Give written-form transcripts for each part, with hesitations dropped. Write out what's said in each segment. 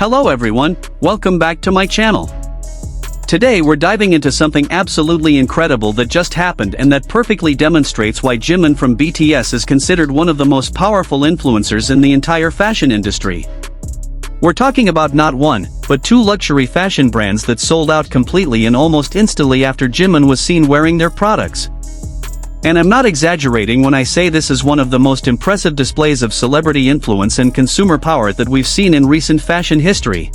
Hello everyone, welcome back to my channel. Today we're diving into something absolutely incredible that just happened and that perfectly demonstrates why Jimin from BTS is considered one of the most powerful influencers in the entire fashion industry. We're talking about not one, but two luxury fashion brands that sold out completely and almost instantly after Jimin was seen wearing their products. And I'm not exaggerating when I say this is one of the most impressive displays of celebrity influence and consumer power that we've seen in recent fashion history.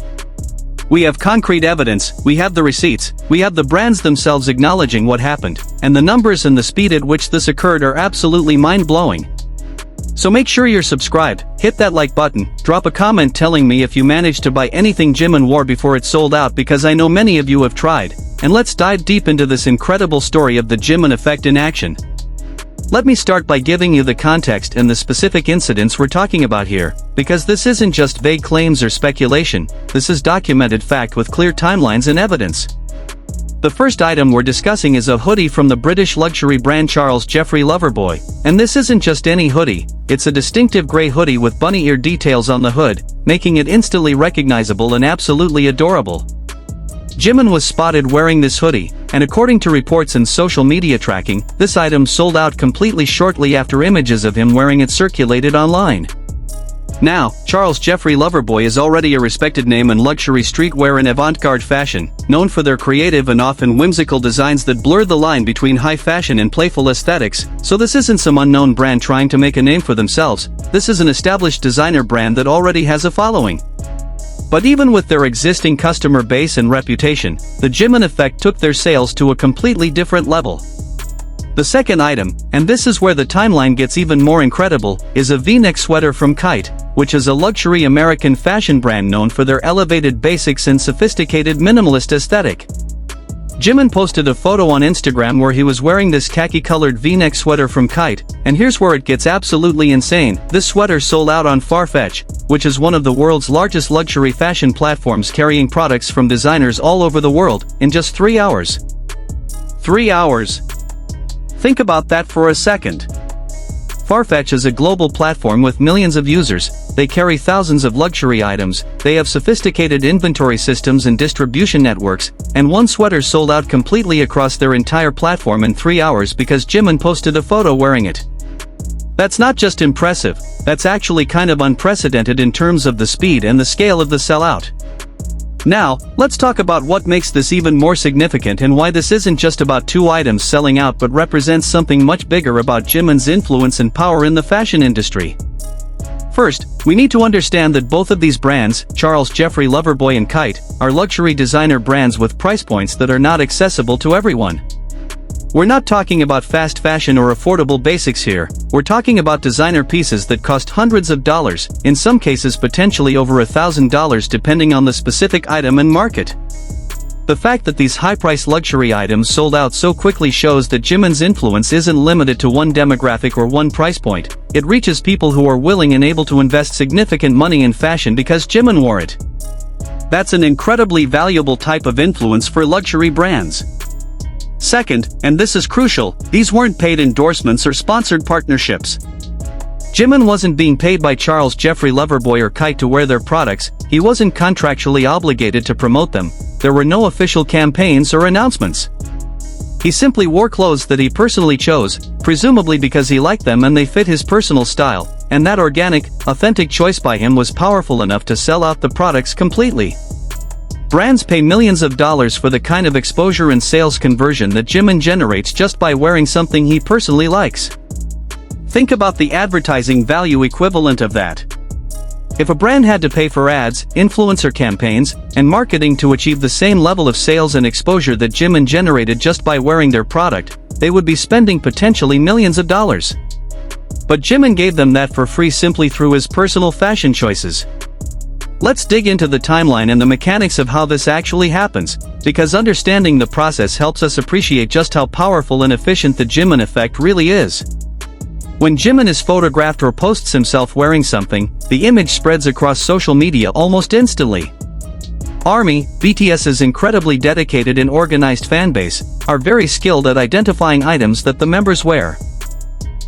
We have concrete evidence, we have the receipts, we have the brands themselves acknowledging what happened, and the numbers and the speed at which this occurred are absolutely mind-blowing. So make sure you're subscribed, hit that like button, drop a comment telling me if you managed to buy anything Jimin wore before it sold out because I know many of you have tried, and let's dive deep into this incredible story of the Jimin effect in action. Let me start by giving you the context and the specific incidents we're talking about here, because this isn't just vague claims or speculation, this is documented fact with clear timelines and evidence. The first item we're discussing is a hoodie from the British luxury brand Charles Jeffrey Loverboy, and this isn't just any hoodie, it's a distinctive grey hoodie with bunny ear details on the hood, making it instantly recognizable and absolutely adorable. Jimin was spotted wearing this hoodie, and according to reports and social media tracking, this item sold out completely shortly after images of him wearing it circulated online. Now, Charles Jeffrey Loverboy is already a respected name in luxury streetwear and avant-garde fashion, known for their creative and often whimsical designs that blur the line between high fashion and playful aesthetics, so this isn't some unknown brand trying to make a name for themselves, this is an established designer brand that already has a following. But even with their existing customer base and reputation, the Jimin effect took their sales to a completely different level. The second item, and this is where the timeline gets even more incredible, is a V-neck sweater from Kite, which is a luxury American fashion brand known for their elevated basics and sophisticated minimalist aesthetic. Jimin posted a photo on Instagram where he was wearing this khaki-colored V-neck sweater from Kite, and here's where it gets absolutely insane, this sweater sold out on Farfetch, which is one of the world's largest luxury fashion platforms carrying products from designers all over the world, in just 3 hours. 3 hours. Think about that for a second. Farfetch is a global platform with millions of users, they carry thousands of luxury items, they have sophisticated inventory systems and distribution networks, and one sweater sold out completely across their entire platform in 3 hours because Jimin posted a photo wearing it. That's not just impressive, that's actually kind of unprecedented in terms of the speed and the scale of the sellout. Now, let's talk about what makes this even more significant and why this isn't just about two items selling out but represents something much bigger about Jimin's influence and power in the fashion industry. First, we need to understand that both of these brands, Charles Jeffrey Loverboy and Kite, are luxury designer brands with price points that are not accessible to everyone. We're not talking about fast fashion or affordable basics here, we're talking about designer pieces that cost hundreds of dollars, in some cases potentially over $1,000 depending on the specific item and market. The fact that these high-priced luxury items sold out so quickly shows that Jimin's influence isn't limited to one demographic or one price point, it reaches people who are willing and able to invest significant money in fashion because Jimin wore it. That's an incredibly valuable type of influence for luxury brands. Second, and this is crucial, these weren't paid endorsements or sponsored partnerships. Jimin wasn't being paid by Charles Jeffrey Loverboy or Kite to wear their products, he wasn't contractually obligated to promote them, there were no official campaigns or announcements. He simply wore clothes that he personally chose, presumably because he liked them and they fit his personal style, and that organic, authentic choice by him was powerful enough to sell out the products completely. Brands pay millions of dollars for the kind of exposure and sales conversion that Jimin generates just by wearing something he personally likes. Think about the advertising value equivalent of that. If a brand had to pay for ads, influencer campaigns, and marketing to achieve the same level of sales and exposure that Jimin generated just by wearing their product, they would be spending potentially millions of dollars. But Jimin gave them that for free simply through his personal fashion choices. Let's dig into the timeline and the mechanics of how this actually happens, because understanding the process helps us appreciate just how powerful and efficient the Jimin effect really is. When Jimin is photographed or posts himself wearing something, the image spreads across social media almost instantly. ARMY, BTS's incredibly dedicated and organized fanbase, are very skilled at identifying items that the members wear.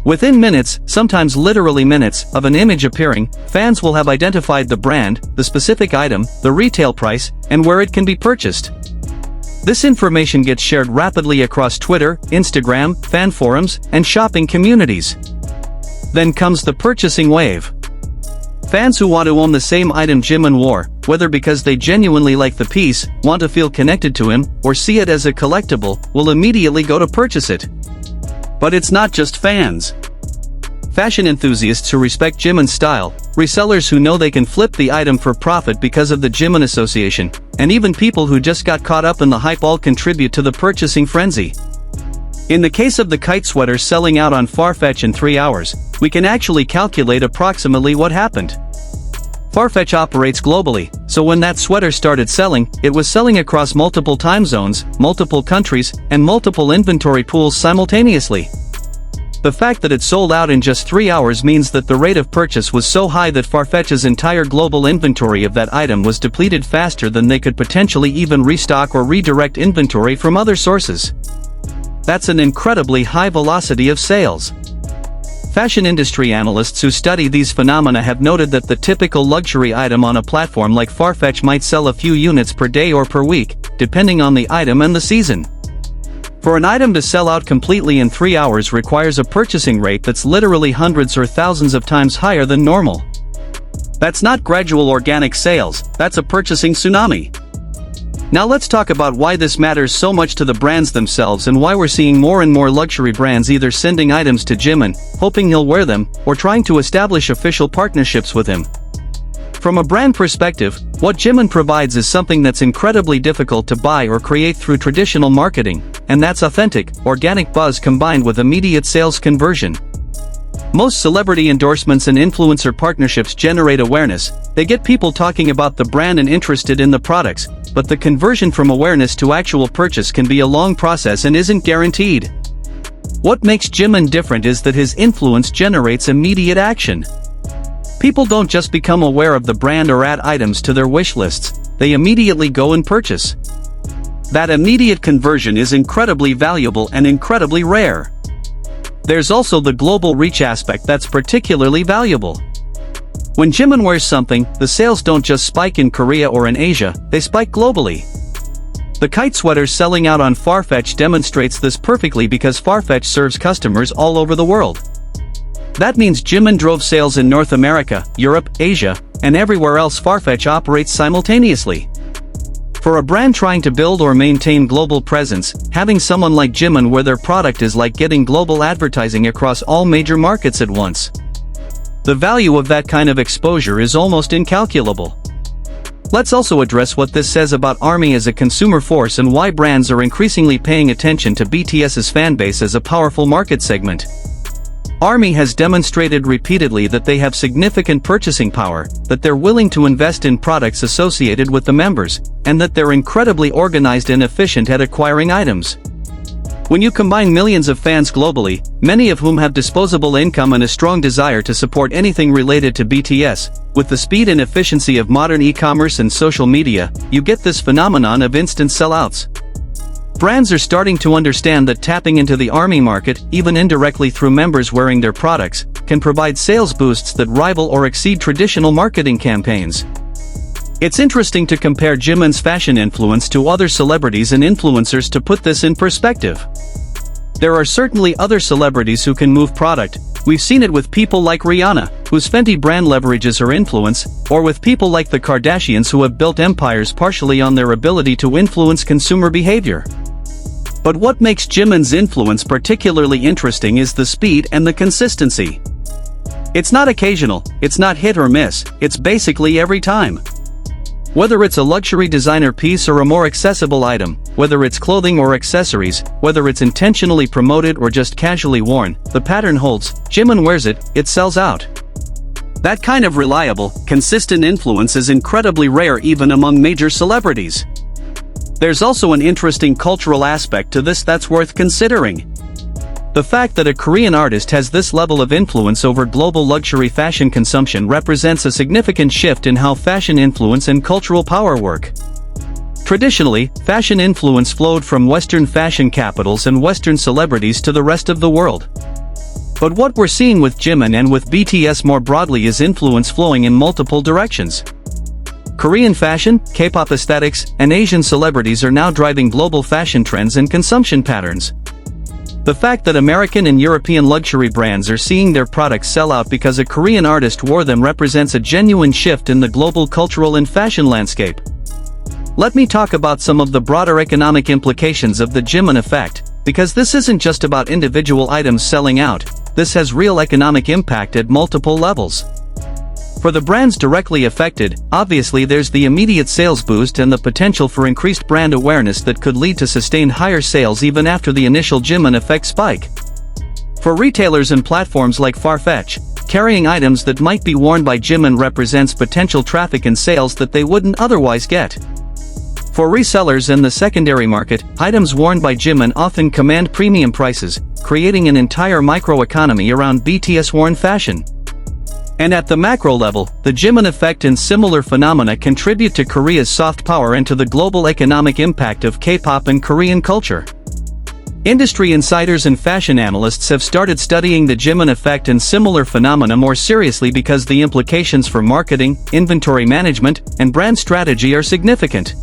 Within minutes, sometimes literally minutes, of an image appearing, fans will have identified the brand, the specific item, the retail price, and where it can be purchased. This information gets shared rapidly across Twitter, Instagram, fan forums, and shopping communities. Then comes the purchasing wave. Fans who want to own the same item Jimin wore, whether because they genuinely like the piece, want to feel connected to him, or see it as a collectible, will immediately go to purchase it. But it's not just fans. Fashion enthusiasts who respect Jimin's style, resellers who know they can flip the item for profit because of the Jimin association, and even people who just got caught up in the hype all contribute to the purchasing frenzy. In the case of the kite sweater selling out on Farfetch in 3 hours, we can actually calculate approximately what happened. Farfetch operates globally, so when that sweater started selling, it was selling across multiple time zones, multiple countries, and multiple inventory pools simultaneously. The fact that it sold out in just 3 hours means that the rate of purchase was so high that Farfetch's entire global inventory of that item was depleted faster than they could potentially even restock or redirect inventory from other sources. That's an incredibly high velocity of sales. Fashion industry analysts who study these phenomena have noted that the typical luxury item on a platform like Farfetch might sell a few units per day or per week, depending on the item and the season. For an item to sell out completely in 3 hours requires a purchasing rate that's literally hundreds or thousands of times higher than normal. That's not gradual organic sales, that's a purchasing tsunami. Now let's talk about why this matters so much to the brands themselves and why we're seeing more and more luxury brands either sending items to Jimin, hoping he'll wear them, or trying to establish official partnerships with him. From a brand perspective, what Jimin provides is something that's incredibly difficult to buy or create through traditional marketing, and that's authentic, organic buzz combined with immediate sales conversion. Most celebrity endorsements and influencer partnerships generate awareness, they get people talking about the brand and interested in the products, but the conversion from awareness to actual purchase can be a long process and isn't guaranteed. What makes Jimin different is that his influence generates immediate action. People don't just become aware of the brand or add items to their wish lists, they immediately go and purchase. That immediate conversion is incredibly valuable and incredibly rare. There's also the global reach aspect that's particularly valuable. When Jimin wears something, the sales don't just spike in Korea or in Asia, they spike globally. The kite sweater selling out on Farfetch demonstrates this perfectly because Farfetch serves customers all over the world. That means Jimin drove sales in North America, Europe, Asia, and everywhere else Farfetch operates simultaneously. For a brand trying to build or maintain global presence, having someone like Jimin wear their product is like getting global advertising across all major markets at once. The value of that kind of exposure is almost incalculable. Let's also address what this says about ARMY as a consumer force and why brands are increasingly paying attention to BTS's fanbase as a powerful market segment. ARMY has demonstrated repeatedly that they have significant purchasing power, that they're willing to invest in products associated with the members, and that they're incredibly organized and efficient at acquiring items. When you combine millions of fans globally, many of whom have disposable income and a strong desire to support anything related to BTS, with the speed and efficiency of modern e-commerce and social media, you get this phenomenon of instant sellouts. Brands are starting to understand that tapping into the ARMY market, even indirectly through members wearing their products, can provide sales boosts that rival or exceed traditional marketing campaigns. It's interesting to compare Jimin's fashion influence to other celebrities and influencers to put this in perspective. There are certainly other celebrities who can move product. We've seen it with people like Rihanna, whose Fenty brand leverages her influence, or with people like the Kardashians who have built empires partially on their ability to influence consumer behavior. But what makes Jimin's influence particularly interesting is the speed and the consistency. It's not occasional, it's not hit or miss, it's basically every time. Whether it's a luxury designer piece or a more accessible item, whether it's clothing or accessories, whether it's intentionally promoted or just casually worn, the pattern holds, Jimin wears it, it sells out. That kind of reliable, consistent influence is incredibly rare even among major celebrities. There's also an interesting cultural aspect to this that's worth considering. The fact that a Korean artist has this level of influence over global luxury fashion consumption represents a significant shift in how fashion influence and cultural power work. Traditionally, fashion influence flowed from Western fashion capitals and Western celebrities to the rest of the world. But what we're seeing with Jimin and with BTS more broadly is influence flowing in multiple directions. Korean fashion, K-pop aesthetics, and Asian celebrities are now driving global fashion trends and consumption patterns. The fact that American and European luxury brands are seeing their products sell out because a Korean artist wore them represents a genuine shift in the global cultural and fashion landscape. Let me talk about some of the broader economic implications of the Jimin effect, because this isn't just about individual items selling out, this has real economic impact at multiple levels. For the brands directly affected, obviously there's the immediate sales boost and the potential for increased brand awareness that could lead to sustained higher sales even after the initial Jimin effect spike. For retailers and platforms like Farfetch, carrying items that might be worn by Jimin represents potential traffic and sales that they wouldn't otherwise get. For resellers and the secondary market, items worn by Jimin often command premium prices, creating an entire microeconomy around BTS-worn fashion. And at the macro level, the Jimin effect and similar phenomena contribute to Korea's soft power and to the global economic impact of K-pop and Korean culture. Industry insiders and fashion analysts have started studying the Jimin effect and similar phenomena more seriously because the implications for marketing, inventory management, and brand strategy are significant.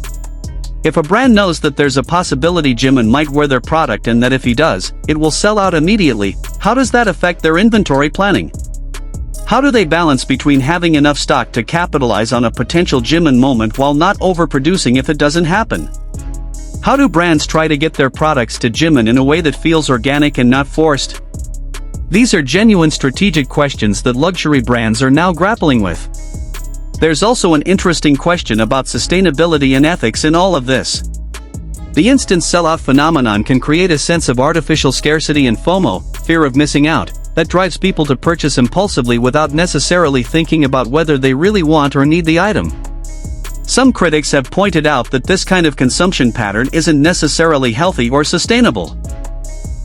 If a brand knows that there's a possibility Jimin might wear their product and that if he does, it will sell out immediately, how does that affect their inventory planning? How do they balance between having enough stock to capitalize on a potential Jimin moment while not overproducing if it doesn't happen? How do brands try to get their products to Jimin in a way that feels organic and not forced? These are genuine strategic questions that luxury brands are now grappling with. There's also an interesting question about sustainability and ethics in all of this. The instant sellout phenomenon can create a sense of artificial scarcity and FOMO, fear of missing out, that drives people to purchase impulsively without necessarily thinking about whether they really want or need the item. Some critics have pointed out that this kind of consumption pattern isn't necessarily healthy or sustainable.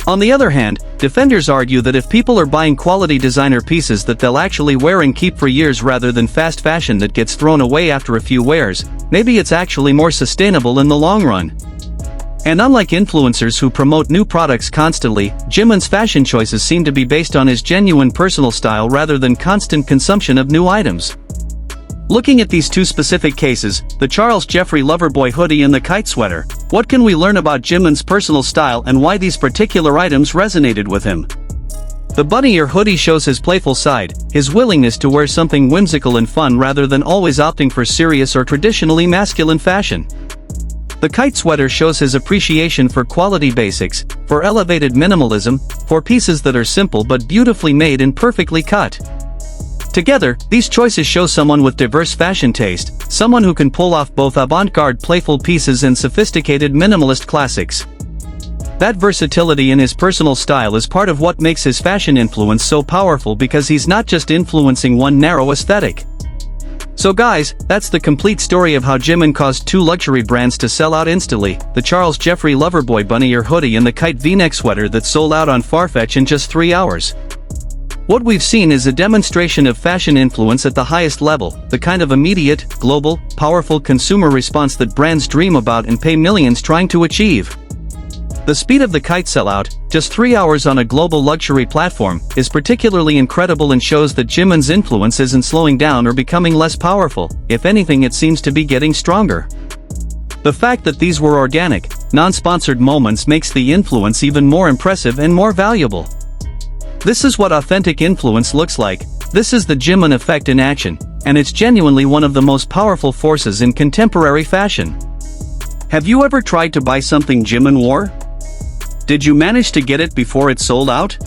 On the other hand, defenders argue that if people are buying quality designer pieces that they'll actually wear and keep for years rather than fast fashion that gets thrown away after a few wears, maybe it's actually more sustainable in the long run. And unlike influencers who promote new products constantly, Jimin's fashion choices seem to be based on his genuine personal style rather than constant consumption of new items. Looking at these two specific cases, the Charles Jeffrey Loverboy hoodie and the kite sweater, what can we learn about Jimin's personal style and why these particular items resonated with him? The bunny ear hoodie shows his playful side, his willingness to wear something whimsical and fun rather than always opting for serious or traditionally masculine fashion. The kite sweater shows his appreciation for quality basics, for elevated minimalism, for pieces that are simple but beautifully made and perfectly cut. Together, these choices show someone with diverse fashion taste, someone who can pull off both avant-garde playful pieces and sophisticated minimalist classics. That versatility in his personal style is part of what makes his fashion influence so powerful because he's not just influencing one narrow aesthetic. So guys, that's the complete story of how Jimin caused two luxury brands to sell out instantly, the Charles Jeffrey Loverboy bunny ear hoodie and the kite v-neck sweater that sold out on Farfetch in just 3 hours. What we've seen is a demonstration of fashion influence at the highest level, the kind of immediate, global, powerful consumer response that brands dream about and pay millions trying to achieve. The speed of the kite sellout, just 3 hours on a global luxury platform, is particularly incredible and shows that Jimin's influence isn't slowing down or becoming less powerful. If anything, it seems to be getting stronger. The fact that these were organic, non-sponsored moments makes the influence even more impressive and more valuable. This is what authentic influence looks like. This is the Jimin effect in action, and it's genuinely one of the most powerful forces in contemporary fashion. Have you ever tried to buy something Jimin wore? Did you manage to get it before it sold out?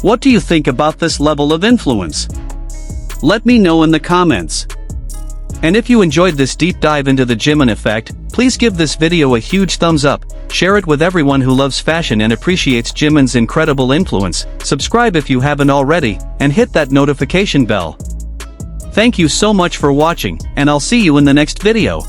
What do you think about this level of influence? Let me know in the comments. And if you enjoyed this deep dive into the Jimin effect, please give this video a huge thumbs up, share it with everyone who loves fashion and appreciates Jimin's incredible influence, subscribe if you haven't already, and hit that notification bell. Thank you so much for watching, and I'll see you in the next video.